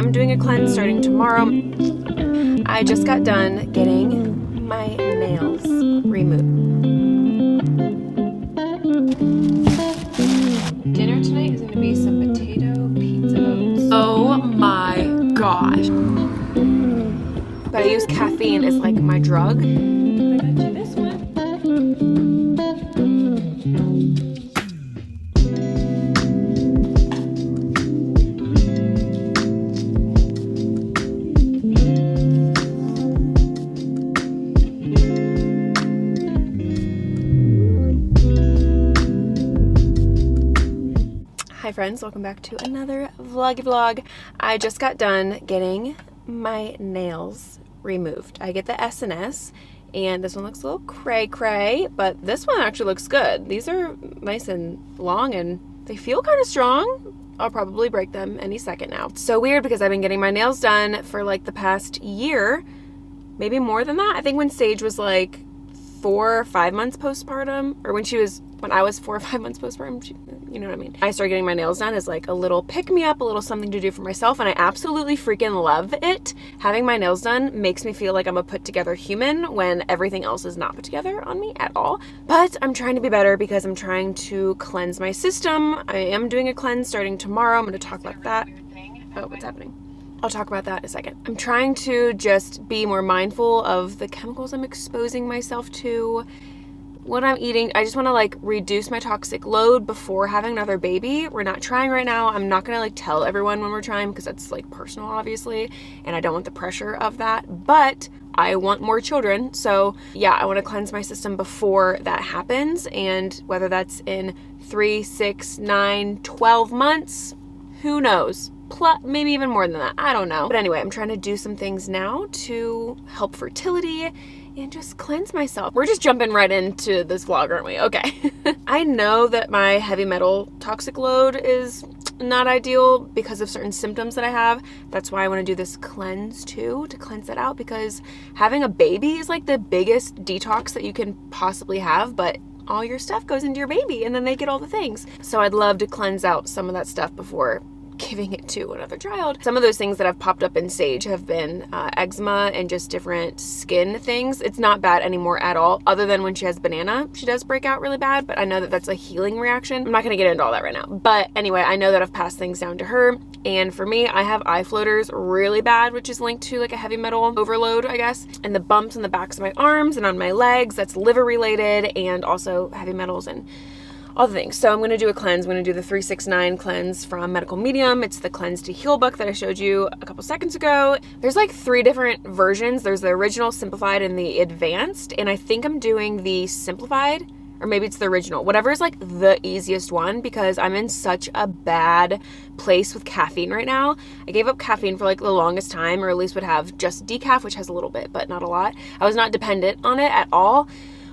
am doing a cleanse starting tomorrow. I just got done getting my nails removed. Dinner tonight is going to be some potato pizza oats. Oh my gosh. But I use caffeine as like my drug. I got you this one. Hi friends, welcome back to another vlog. I just got done getting my nails removed. I get the S&S and this one looks a little cray, but this one actually looks good. These are nice and long and they feel kind of strong. I'll probably break them any second now. It's so weird because I've been getting my nails done for like the past year, maybe more than that. I think when Sage was like 4 or 5 months postpartum, or when I was 4 or 5 months postpartum, you know what I mean. I started getting my nails done as like a little pick-me-up, a little something to do for myself, and I absolutely freaking love it. Having my nails done makes me feel like I'm a put-together human when everything else is not put together on me at all. But I'm trying to be better because I'm trying to cleanse my system. I am doing a cleanse starting tomorrow. I'm going to talk about that. Oh, what's happening? I'll talk about that in a second. I'm trying to just be more mindful of the chemicals I'm exposing myself to, what I'm eating. I just want to like reduce my toxic load before having another baby. We're not trying right now. I'm not going to like tell everyone when we're trying because that's like personal, obviously, and I don't want the pressure of that, but I want more children. So yeah, I want to cleanse my system before that happens, and whether that's in 3, 6, 9, 12 months, who knows? Maybe even more than that. I don't know. But anyway, I'm trying to do some things now to help fertility and just cleanse myself. We're just jumping right into this vlog, aren't we? Okay. I know that my heavy metal toxic load is not ideal because of certain symptoms that I have. That's why I want to do this cleanse too, to cleanse that out, because having a baby is like the biggest detox that you can possibly have, but all your stuff goes into your baby and then they get all the things. So I'd love to cleanse out some of that stuff before giving it to another child. Some of those things that have popped up in Sage have been eczema and just different skin things. It's not bad anymore at all, other than when she has banana. She does break out really bad, but I know that that's a healing reaction. I'm not going to get into all that right now. But anyway, I know that I've passed things down to her. And for me, I have eye floaters really bad, which is linked to like a heavy metal overload, I guess. And the bumps on the backs of my arms and on my legs, that's liver related, and also heavy metals and all the things. So I'm going to do a cleanse. I'm going to do the 369 cleanse from Medical Medium. It's the Cleanse to Heal book that I showed you a couple seconds ago. There's like 3 different versions. There's the original, simplified, and the advanced. And I think I'm doing the simplified, or maybe it's the original. Whatever is like the easiest one, because I'm in such a bad place with caffeine right now. I gave up caffeine for like the longest time, or at least would have just decaf, which has a little bit, but not a lot. I was not dependent on it at all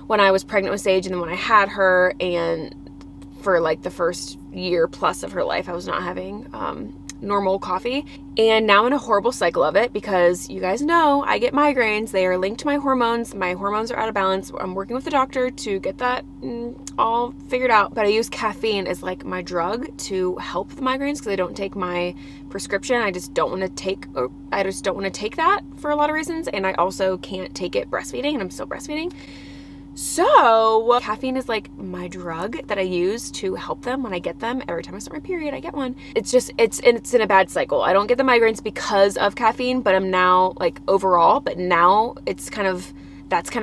when I was pregnant with Sage, and then when I had her, and for like the first year plus of her life, I was not having normal coffee. And now I'm in a horrible cycle of it because you guys know I get migraines. They are linked to my hormones. My hormones are out of balance. I'm working with the doctor to get that all figured out. But I use caffeine as like my drug to help the migraines because I don't take my prescription. I just don't want to take that for a lot of reasons. And I also can't take it breastfeeding, and I'm still breastfeeding. So caffeine is like my drug that I use to help them when I get them. Every time I start my period, I get one. It's in a bad cycle. I don't get the migraines because of caffeine, but I'm now like overall, but now that's kind of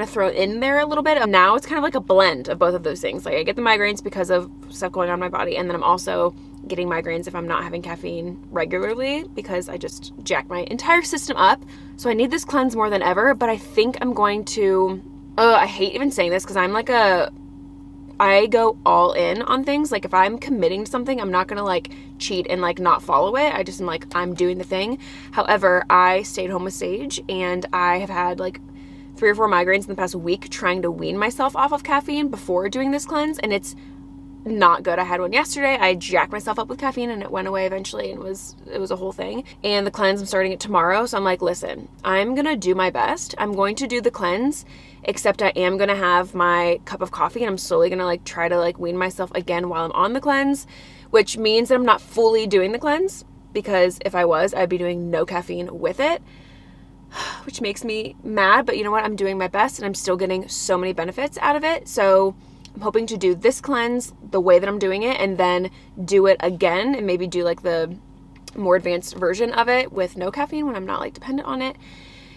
thrown in there a little bit. And now it's kind of like a blend of both of those things. Like I get the migraines because of stuff going on in my body, and then I'm also getting migraines if I'm not having caffeine regularly because I just jack my entire system up. So I need this cleanse more than ever, but I think I'm going to I hate even saying this because I'm like I go all in on things. Like if I'm committing to something, I'm not going to like cheat and like not follow it. I just am like, I'm doing the thing. However, I stayed home with Sage, and I have had like 3 or 4 migraines in the past week trying to wean myself off of caffeine before doing this cleanse, and it's not good. I had one yesterday. I jacked myself up with caffeine and it went away eventually, and it was a whole thing. And the cleanse, I'm starting it tomorrow. So I'm like, listen, I'm going to do my best. I'm going to do the cleanse, except I am going to have my cup of coffee, and I'm slowly going to like try to like wean myself again while I'm on the cleanse, which means that I'm not fully doing the cleanse because if I was, I'd be doing no caffeine with it, which makes me mad. But you know what? I'm doing my best and I'm still getting so many benefits out of it. So I'm hoping to do this cleanse the way that I'm doing it and then do it again and maybe do like the more advanced version of it with no caffeine when I'm not like dependent on it,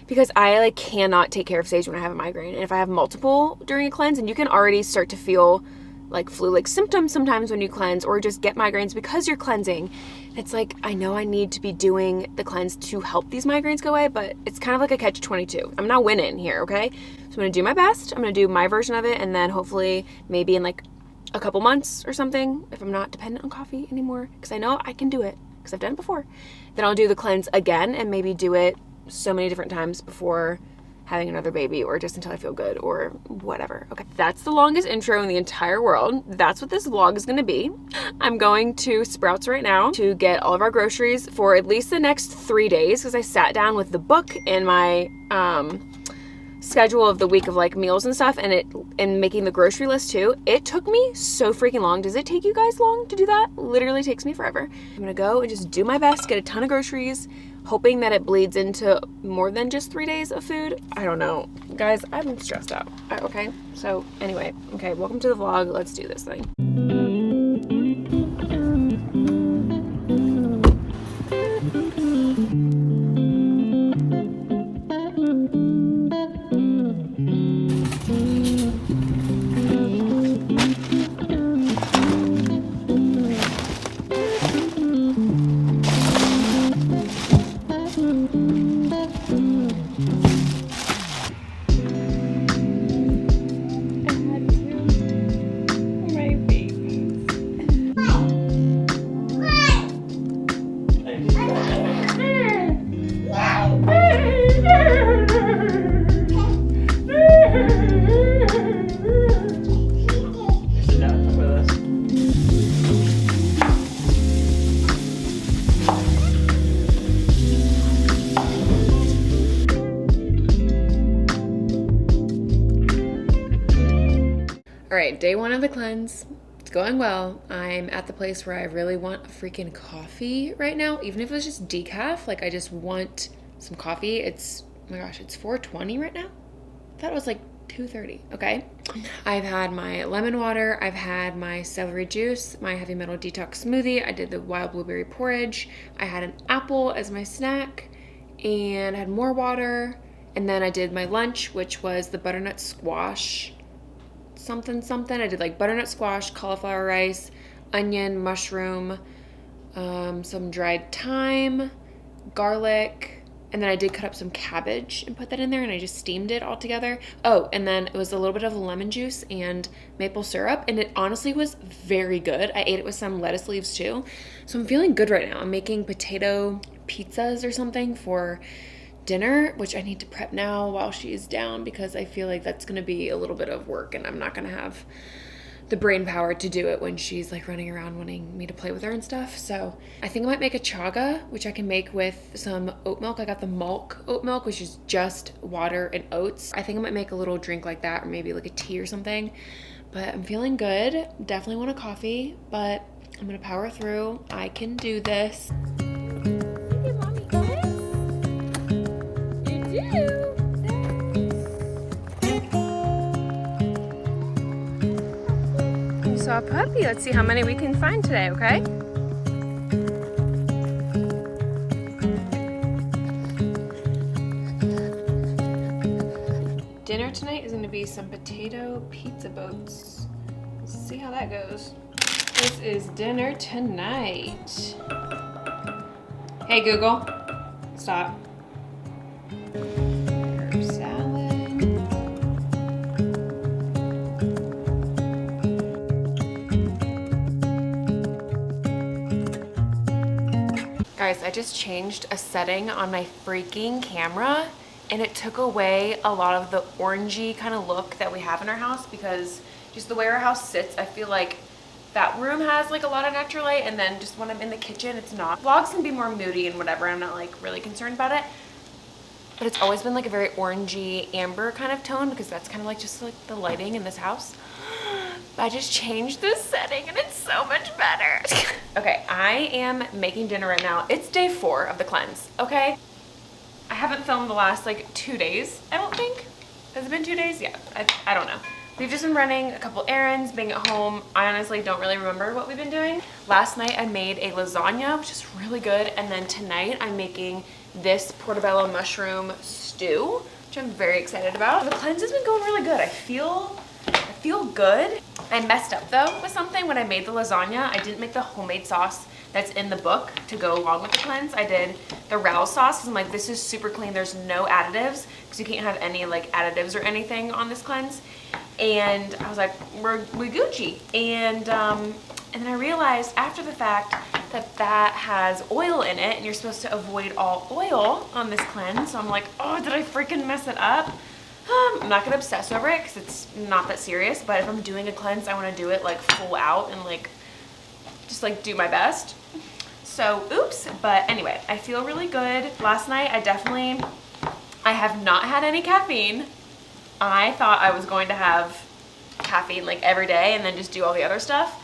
because I like cannot take care of Sage when I have a migraine. And if I have multiple during a cleanse, and you can already start to feel like flu-like symptoms sometimes when you cleanse, or just get migraines because you're cleansing. It's like, I know I need to be doing the cleanse to help these migraines go away, but it's kind of like a catch-22. I'm not winning here, okay? So I'm gonna do my best. I'm gonna do my version of it, and then hopefully maybe in like a couple months or something, if I'm not dependent on coffee anymore, because I know I can do it, because I've done it before, then I'll do the cleanse again and maybe do it so many different times before having another baby, or just until I feel good or whatever. Okay, that's the longest intro in the entire world. That's what this vlog is gonna be. I'm going to Sprouts right now to get all of our groceries for at least the next 3 days, because I sat down with the book and my schedule of the week of like meals and stuff, and making the grocery list too. It took me so freaking long. Does it take you guys long to do that? Literally takes me forever. I'm gonna go and just do my best, get a ton of groceries, hoping that it bleeds into more than just 3 days of food. I don't know. Guys, I'm stressed out. Okay, so anyway, okay, welcome to the vlog. Let's do this thing. All right, day one of the cleanse. It's going well. I'm at the place where I really want a freaking coffee right now, even if it was just decaf. Like, I just want some coffee. It's, oh my gosh, it's 4:20 right now? I thought it was like 2:30, okay? I've had my lemon water. I've had my celery juice, my heavy metal detox smoothie. I did the wild blueberry porridge. I had an apple as my snack, and I had more water. And then I did my lunch, which was the butternut squash something. I did like butternut squash, cauliflower rice, onion, mushroom, some dried thyme, garlic, and then I did cut up some cabbage and put that in there, and I just steamed it all together. Oh, and then it was a little bit of lemon juice and maple syrup, and it honestly was very good. I ate it with some lettuce leaves too. So I'm feeling good right now. I'm making potato pizzas or something for dinner, which I need to prep now while she's down, because I feel like that's gonna be a little bit of work and I'm not gonna have the brain power to do it when she's like running around wanting me to play with her and stuff. So I think I might make a chaga, which I can make with some oat milk. I got the Malk oat milk, which is just water and oats. I think I might make a little drink like that, or maybe like a tea or something. But I'm feeling good. Definitely want a coffee, but I'm gonna power through. I can do this. You saw a puppy. Let's see how many we can find today, okay? Dinner tonight is going to be some potato pizza boats. Let's see how that goes. This is dinner tonight. Hey Google, stop. Herb salad. Guys, I just changed a setting on my freaking camera, and it took away a lot of the orangey kind of look that we have in our house, because just the way our house sits, I feel like that room has like a lot of natural light, and then just when I'm in the kitchen, it's not. Vlogs can be more moody and whatever. I'm not like really concerned about it, but it's always been like a very orangey amber kind of tone, because that's kind of like just like the lighting in this house. I just changed this setting and it's so much better. Okay, I am making dinner right now. It's day 4 of the cleanse, okay? I haven't filmed the last like 2 days, I don't think. Has it been 2 days? Yeah, I don't know. We've just been running a couple errands, being at home. I honestly don't really remember what we've been doing. Last night I made a lasagna, which is really good. And then tonight I'm making this portobello mushroom stew, which I'm very excited about. The cleanse has been going really good. I feel good. I messed up though with something when I made the lasagna. I didn't make the homemade sauce that's in the book to go along with the cleanse. I did the Rouse sauce because I'm like, this is super clean. There's no additives because you can't have any like additives or anything on this cleanse. And I was like, we Gucci. And then I realized after the fact that has oil in it and you're supposed to avoid all oil on this cleanse. So I'm like, oh, did I freaking mess it up? I'm not gonna obsess over it because it's not that serious, but if I'm doing a cleanse, I wanna do it like full out and like, just like do my best. So, oops, but anyway, I feel really good. Last night, I have not had any caffeine. I thought I was going to have caffeine like every day and then just do all the other stuff.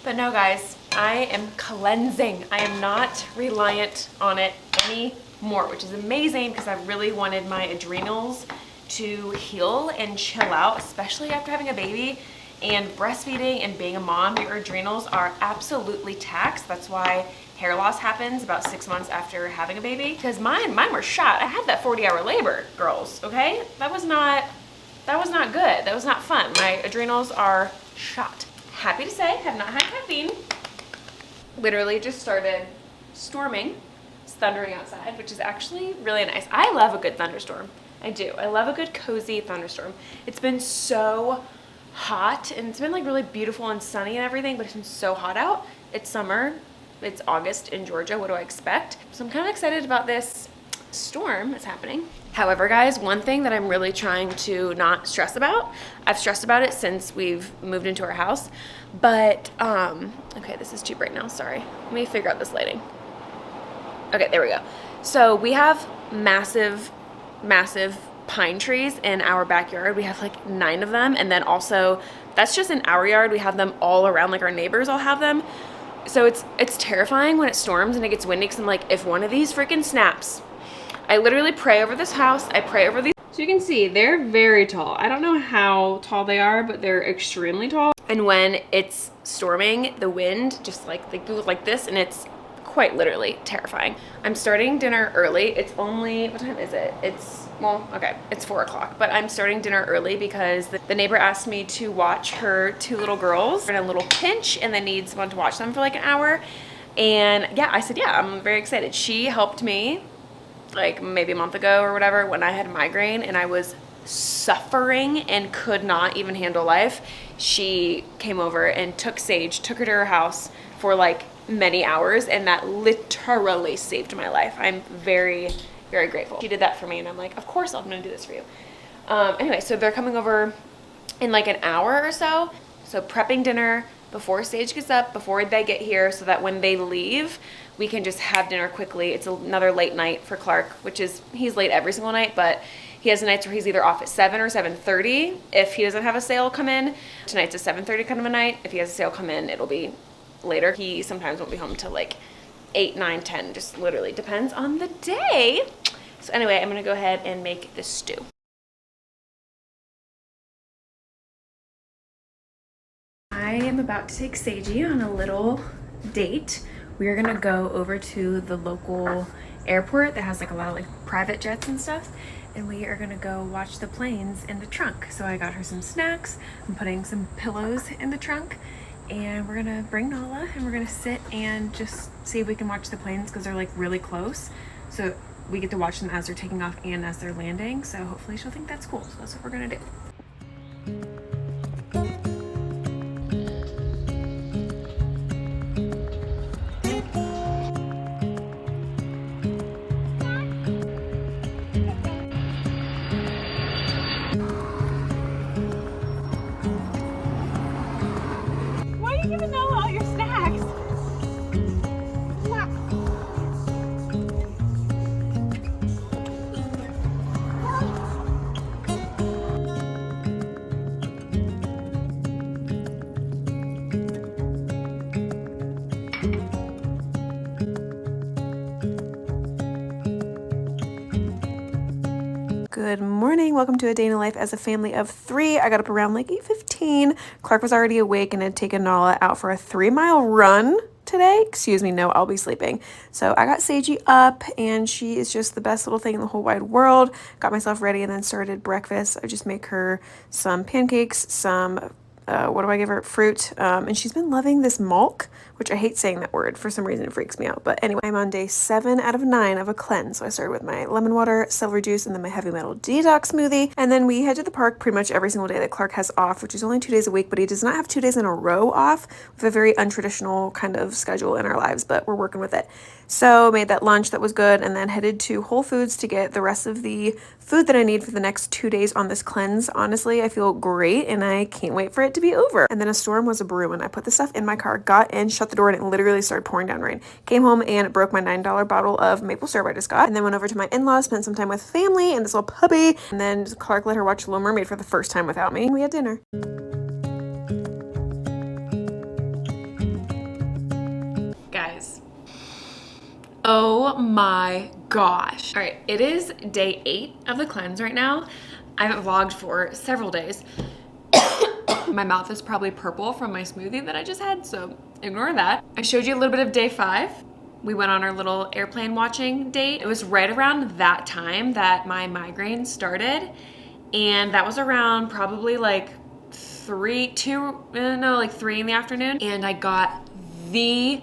But no guys, I am cleansing. I am not reliant on it anymore, which is amazing because I really wanted my adrenals to heal and chill out, especially after having a baby and breastfeeding and being a mom. Your adrenals are absolutely taxed. That's why hair loss happens about 6 months after having a baby. Because mine were shot. I had that 40-hour labor, girls, okay? That was not good. That was not fun. My adrenals are shot. Happy to say, have not had caffeine. Literally just started storming. It's thundering outside, which is actually really nice. I love a good thunderstorm. I do. I love a good cozy thunderstorm. It's been so hot and it's been like really beautiful and sunny and everything, but it's been so hot out. It's summer. It's August in Georgia. What do I expect? So I'm kind of excited about this storm that's happening. However, guys, one thing that I'm really trying to not stress about, I've stressed about it since we've moved into our house, but, okay, this is too bright now, sorry. Let me figure out this lighting. Okay, there we go. So we have massive pine trees in our backyard. We have like 9 of them. And then also, that's just in our yard. We have them all around, like our neighbors all have them. So it's terrifying when it storms and it gets windy because I'm like, if one of these freaking snaps, I literally pray over this house. I pray over these. So you can see they're very tall. I don't know how tall they are, but they're extremely tall. And when it's storming, the wind just like they go like this and it's quite literally terrifying. I'm starting dinner early. It's only, what time is it? Well, okay, it's 4 o'clock, but I'm starting dinner early because the neighbor asked me to watch her 2 little girls in a little pinch and then needs someone to watch them for like an hour. And yeah, I said, yeah, I'm very excited. She helped me like maybe a month ago or whatever when I had a migraine and I was suffering and could not even handle life. She came over and took Sage, took her to her house for like many hours, and that literally saved my life. I'm very, very grateful. She did that for me, and I'm like, of course I'm gonna do this for you. Anyway, so they're coming over in like an hour or so. So prepping dinner before Sage gets up, before they get here, so that when they leave, we can just have dinner quickly. It's another late night for Clark, which is, he's late every single night, but he has nights where he's either off at 7 or 7:30 if he doesn't have a sale come in. Tonight's a 7:30 kind of a night. If he has a sale come in, it'll be later. He sometimes won't be home till like 8, 9, 10, just literally depends on the day. So anyway, I'm gonna go ahead and make this stew. I am about to take Seiji on a little date. We are gonna go over to the local airport that has like a lot of like private jets and stuff, and we are gonna go watch the planes in the trunk. So I got her some snacks. I'm putting some pillows in the trunk, and we're gonna bring Nala and we're gonna sit and just see if we can watch the planes because they're like really close. So we get to watch them as they're taking off and as they're landing. So hopefully she'll think that's cool. So that's what we're gonna do. Why are you giving Nala all your snacks? Good morning. Welcome to a day in the life as a family of 3. I got up around like 8:15. Clark was already awake and had taken Nala out for a 3-mile run today. Excuse me, no, I'll be sleeping. So I got Seiji up and she is just the best little thing in the whole wide world. Got myself ready and then started breakfast. I just make her some pancakes, some what do I give her? Fruit. And she's been loving this milk, which I hate saying that word. For some reason, it freaks me out. But anyway, I'm on day 7 out of 9 of a cleanse. So I started with my lemon water, celery juice, and then my heavy metal detox smoothie. And then we head to the park pretty much every single day that Clark has off, which is only 2 days a week, but he does not have 2 days in a row off. We have a very untraditional kind of schedule in our lives, but we're working with it. So made that lunch that was good and then headed to Whole Foods to get the rest of the food that I need for the next 2 days on this cleanse. Honestly, I feel great and I can't wait for it to be over. And then a storm was a brewing. I put the stuff in my car, got in, shut the door, and it literally started pouring down rain. Came home and broke my $9 bottle of maple syrup I just got, and then went over to my in-laws, spent some time with family and this little puppy, and then Clark let her watch Little Mermaid for the first time without me. We had dinner. Guys. Oh my gosh. All right, it is day 8 of the cleanse right now. I haven't vlogged for several days. My mouth is probably purple from my smoothie that I just had, so ignore that. I showed you a little bit of day 5. We went on our little airplane watching date. It was right around that time that my migraine started, and that was around probably like 3 in the afternoon, and I got the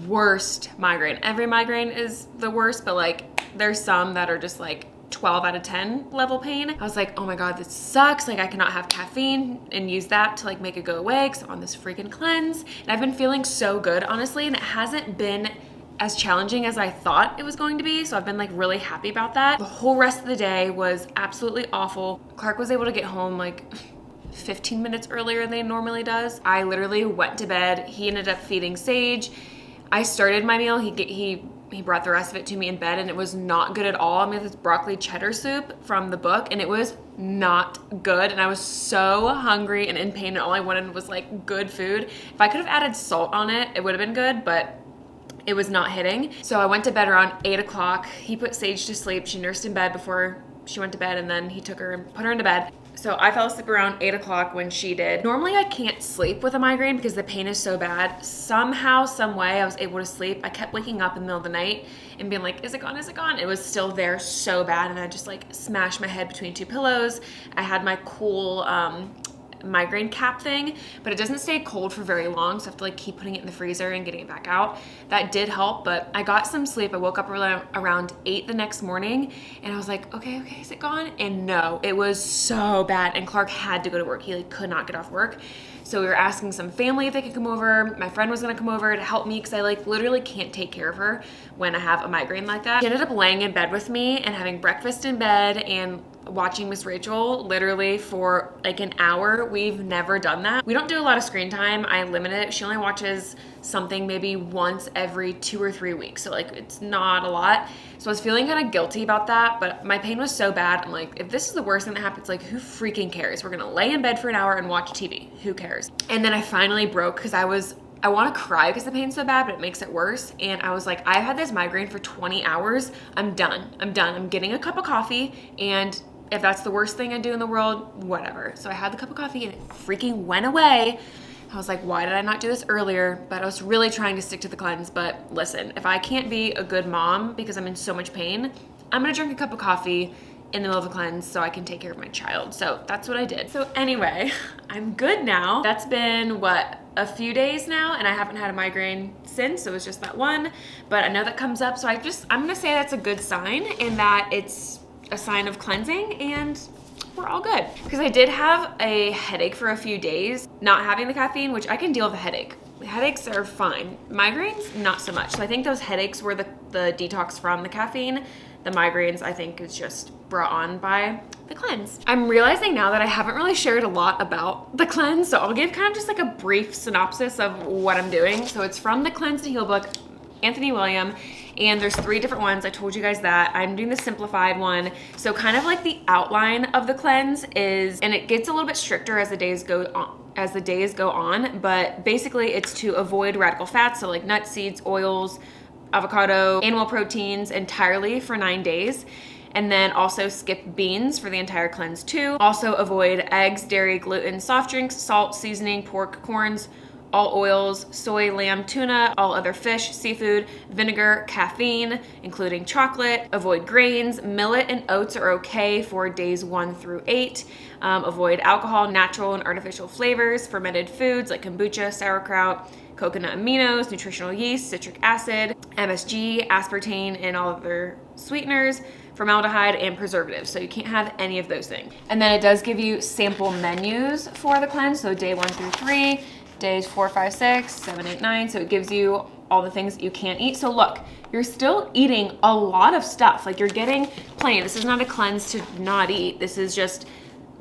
worst migraine. Every migraine is the worst, but like there's some that are just like 12 out of 10 level pain. I was like, oh my God, this sucks. Like I cannot have caffeine and use that to like make it go away because I'm on this freaking cleanse. And I've been feeling so good, honestly, and it hasn't been as challenging as I thought it was going to be. So I've been like really happy about that. The whole rest of the day was absolutely awful. Clark was able to get home like 15 minutes earlier than he normally does. I literally went to bed. He ended up feeding Sage. I started my meal. He brought the rest of it to me in bed and it was not good at all. I made this broccoli cheddar soup from the book and it was not good. And I was so hungry and in pain and all I wanted was like good food. If I could have added salt on it, it would have been good, but it was not hitting. So I went to bed around 8 o'clock. He put Sage to sleep. She nursed in bed before she went to bed and then he took her and put her into bed. So I fell asleep around 8 o'clock when she did. Normally I can't sleep with a migraine because the pain is so bad. Somehow, some way I was able to sleep. I kept waking up in the middle of the night and being like, is it gone, is it gone? It was still there so bad and I just like smashed my head between 2 pillows. I had my cool migraine cap thing, but it doesn't stay cold for very long, so I have to like keep putting it in the freezer and getting it back out. That did help, but I got some sleep. I woke up around 8 the next morning and I was like, okay, is it gone? And no, it was so bad and Clark had to go to work. He like could not get off work. So we were asking some family if they could come over. My friend was gonna come over to help me because I like literally can't take care of her when I have a migraine like that. She ended up laying in bed with me and having breakfast in bed and watching Miss Rachel literally for like an hour. We've never done that. We don't do a lot of screen time. I limit it. She only watches something maybe once every 2 or 3 weeks. So like it's not a lot. So I was feeling kind of guilty about that, but my pain was so bad. I'm like, if this is the worst thing that happens, like who freaking cares? We're gonna lay in bed for an hour and watch TV. Who cares? And then I finally broke because I want to cry because the pain's so bad, but it makes it worse. And I was like, I've had this migraine for 20 hours. I'm done. I'm getting a cup of coffee, and if that's the worst thing I do in the world, whatever. So I had the cup of coffee and it freaking went away. I was like, why did I not do this earlier? But I was really trying to stick to the cleanse. But listen, if I can't be a good mom because I'm in so much pain, I'm gonna drink a cup of coffee in the middle of a cleanse so I can take care of my child. So that's what I did. So anyway, I'm good now. That's been what, a few days now, and I haven't had a migraine since. It was just that one, but I know that comes up. So I'm gonna say that's a good sign and that it's a sign of cleansing and we're all good. Because I did have a headache for a few days, not having the caffeine, which I can deal with a headache. Headaches are fine. Migraines, not so much. So I think those headaches were the detox from the caffeine. The migraines, I think, is just brought on by the cleanse. I'm realizing now that I haven't really shared a lot about the cleanse, so I'll give kind of just like a brief synopsis of what I'm doing. So it's from the Cleanse to Heal book, Anthony William, and there's 3 different ones. I told you guys that. I'm doing the simplified one. So kind of like the outline of the cleanse is, and it gets a little bit stricter as the days go on, but basically it's to avoid radical fats, so like nuts, seeds, oils, avocado, animal proteins entirely for 9 days. And then also skip beans for the entire cleanse too. Also avoid eggs, dairy, gluten, soft drinks, salt, seasoning, pork, corns, all oils, soy, lamb, tuna, all other fish, seafood, vinegar, caffeine, including chocolate. Avoid grains. Millet and oats are okay for days 1 through 8. Avoid alcohol, natural and artificial flavors, fermented foods like kombucha, sauerkraut, coconut aminos, nutritional yeast, citric acid, MSG, aspartame, and all other sweeteners, formaldehyde, and preservatives. So you can't have any of those things. And then it does give you sample menus for the cleanse. So day 1 through 3, days 4, 5, 6, 7, 8, 9. So it gives you all the things that you can't eat. So look, you're still eating a lot of stuff. Like, you're getting plenty. This is not a cleanse to not eat. This is just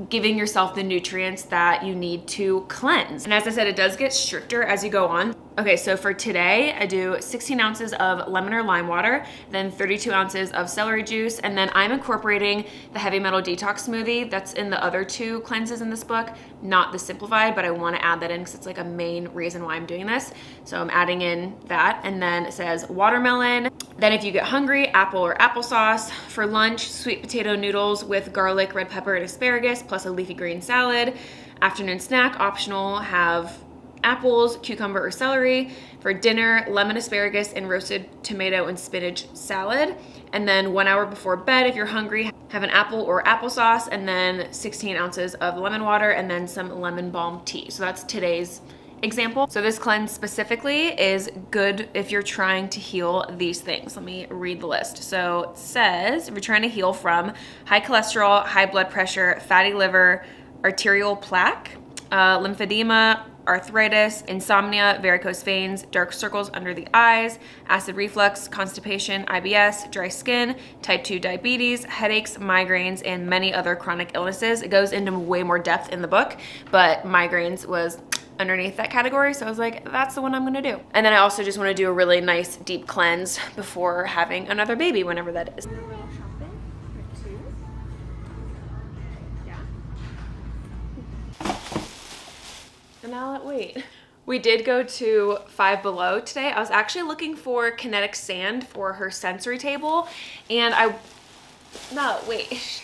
giving yourself the nutrients that you need to cleanse. And as I said, it does get stricter as you go on. Okay, so for today, I do 16 ounces of lemon or lime water, then 32 ounces of celery juice, and then I'm incorporating the heavy metal detox smoothie that's in the other 2 cleanses in this book, not the simplified, but I want to add that in because it's like a main reason why I'm doing this. So I'm adding in that, and then it says watermelon. Then if you get hungry, apple or applesauce. For lunch, sweet potato noodles with garlic, red pepper, and asparagus, plus a leafy green salad. Afternoon snack, optional, have apples, cucumber, or celery. For dinner, lemon, asparagus, and roasted tomato and spinach salad. And then 1 hour before bed, if you're hungry, have an apple or applesauce, and then 16 ounces of lemon water, and then some lemon balm tea. So that's today's example. So this cleanse specifically is good if you're trying to heal these things. Let me read the list. So it says, if you're trying to heal from high cholesterol, high blood pressure, fatty liver, arterial plaque, lymphedema, arthritis, insomnia, varicose veins, dark circles under the eyes, acid reflux, constipation, IBS, dry skin, type 2 diabetes, headaches, migraines, and many other chronic illnesses. It goes into way more depth in the book, but migraines was underneath that category, so I was like, that's the one I'm gonna do. And then I also just wanna do a really nice deep cleanse before having another baby, whenever that is. And now, wait. We did go to Five Below today. I was actually looking for kinetic sand for her sensory table, and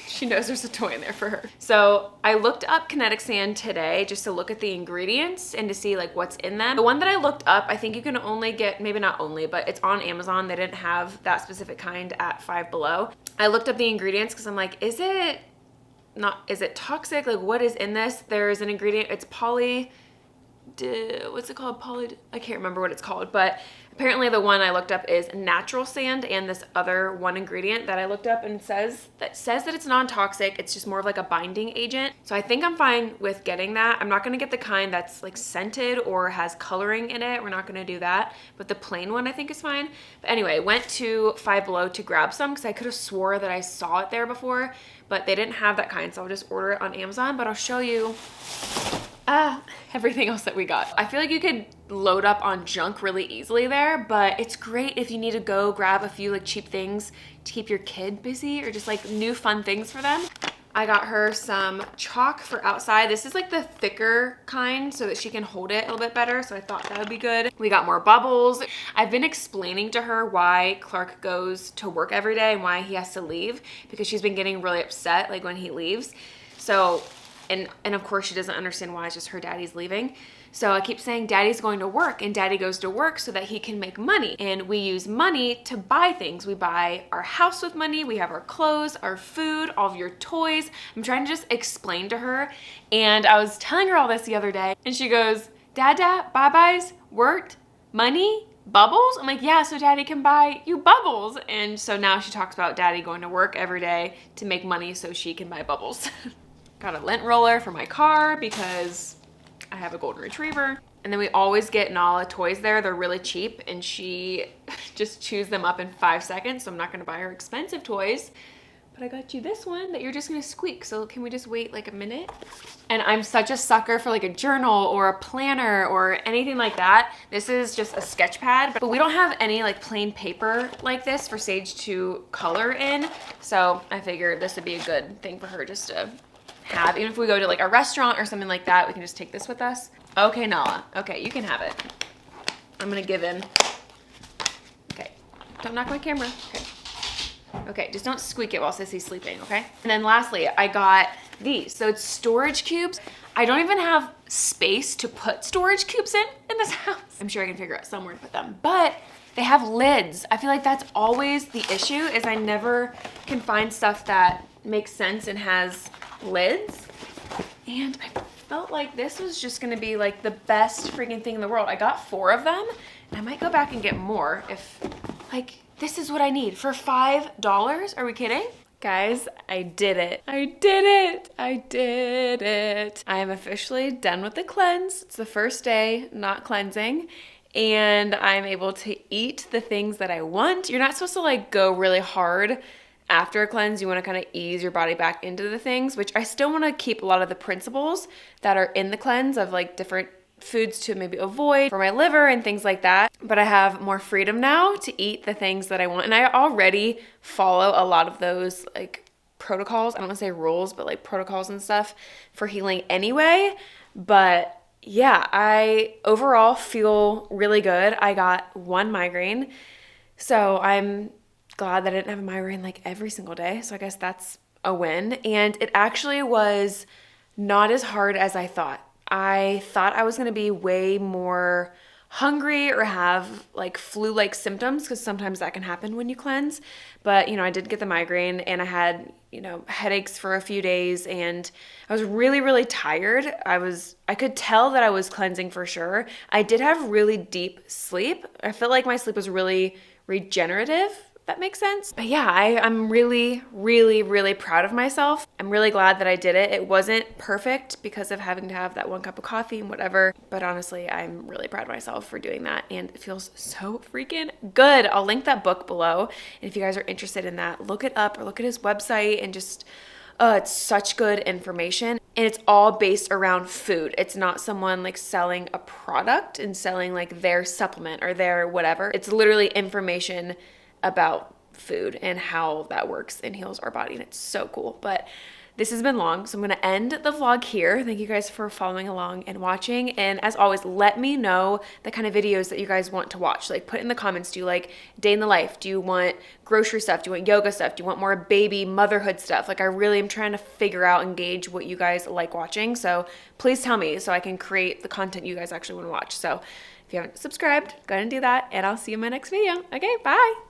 she knows there's a toy in there for her. So I looked up kinetic sand today just to look at the ingredients and to see like what's in them. The one that I looked up, I think you can only get, maybe not only, but it's on Amazon. They didn't have that specific kind at Five Below. I looked up the ingredients because I'm like, is it toxic? Like, what is in this? There's an ingredient, it's what's it called? I can't remember what it's called, but apparently the one I looked up is natural sand, and this other one ingredient that I looked up and says that it's non-toxic. It's just more of like a binding agent. So I think I'm fine with getting that. I'm not gonna get the kind that's like scented or has coloring in it. We're not gonna do that, but the plain one I think is fine. But anyway, went to Five Below to grab some because I could have swore that I saw it there before, but they didn't have that kind, so I'll just order it on Amazon. But I'll show you everything else that we got. I feel like you could load up on junk really easily there, but it's great if you need to go grab a few like cheap things to keep your kid busy or just like new fun things for them. I got her some chalk for outside. This is like the thicker kind so that she can hold it a little bit better, so I thought that would be good. We got more bubbles. I've been explaining to her why Clark goes to work every day and why he has to leave, because she's been getting really upset like when he leaves. So and of course she doesn't understand why, it's just her daddy's leaving. So I keep saying daddy's going to work, and daddy goes to work so that he can make money. And we use money to buy things. We buy our house with money, we have our clothes, our food, all of your toys. I'm trying to just explain to her. And I was telling her all this the other day, and she goes, Dada, bye-byes, worked, money, bubbles? I'm like, yeah, so daddy can buy you bubbles. And so now she talks about daddy going to work every day to make money so she can buy bubbles. Got a lint roller for my car because I have a golden retriever. And then we always get Nala toys there. They're really cheap, and she just chews them up in 5 seconds. So I'm not gonna buy her expensive toys, but I got you this one that you're just gonna squeak. So can we just wait like a minute? And I'm such a sucker for like a journal or a planner or anything like that. This is just a sketch pad, but we don't have any like plain paper like this for Sage to color in. So I figured this would be a good thing for her just to have. Even if we go to like a restaurant or something like that, we can just take this with us. Okay, Nala. Okay, you can have it. I'm gonna give in. Okay, don't knock my camera. Okay. Okay, just don't squeak it while Sissy's sleeping, okay? And then lastly, I got these. So it's storage cubes. I don't even have space to put storage cubes in this house. I'm sure I can figure out somewhere to put them, but they have lids. I feel like that's always the issue, is I never can find stuff that makes sense and has lids. And I felt like this was just gonna be like the best freaking thing in the world. I got 4 of them, and I might go back and get more if, like, this is what I need for $5. Are we kidding? Guys, I did it. I did it. I did it. I am officially done with the cleanse. It's the first day not cleansing, and I'm able to eat the things that I want. You're not supposed to like go really hard after a cleanse. You want to kind of ease your body back into the things, which I still want to keep a lot of the principles that are in the cleanse of like different foods to maybe avoid for my liver and things like that. But I have more freedom now to eat the things that I want. And I already follow a lot of those like protocols. I don't want to say rules, but like protocols and stuff for healing anyway. But yeah, I overall feel really good. I got 1 migraine. So I'm glad that I didn't have a migraine like every single day. So I guess that's a win. And it actually was not as hard as I thought. I thought I was going to be way more hungry or have like flu-like symptoms, because sometimes that can happen when you cleanse. But, I did get the migraine, and I had, headaches for a few days, and I was really, really tired. I could tell that I was cleansing for sure. I did have really deep sleep. I felt like my sleep was really regenerative. That makes sense. But yeah, I'm really, really, really proud of myself. I'm really glad that I did it. It wasn't perfect because of having to have that 1 cup of coffee and whatever. But honestly, I'm really proud of myself for doing that. And it feels so freaking good. I'll link that book below. And if you guys are interested in that, look it up or look at his website and just, it's such good information. And it's all based around food. It's not someone like selling a product and selling like their supplement or their whatever. It's literally information about food and how that works and heals our body, and it's so cool. But this has been long, so I'm gonna end the vlog here. Thank you guys for following along and watching, and as always, let me know the kind of videos that you guys want to watch. Like, put in the comments, do you like day in the life? Do you want grocery stuff? Do you want yoga stuff? Do you want more baby motherhood stuff? Like, I really am trying to figure out and gauge what you guys like watching, so please tell me so I can create the content you guys actually want to watch. So if you haven't subscribed, go ahead and do that, and I'll see you in my next video. Okay, bye.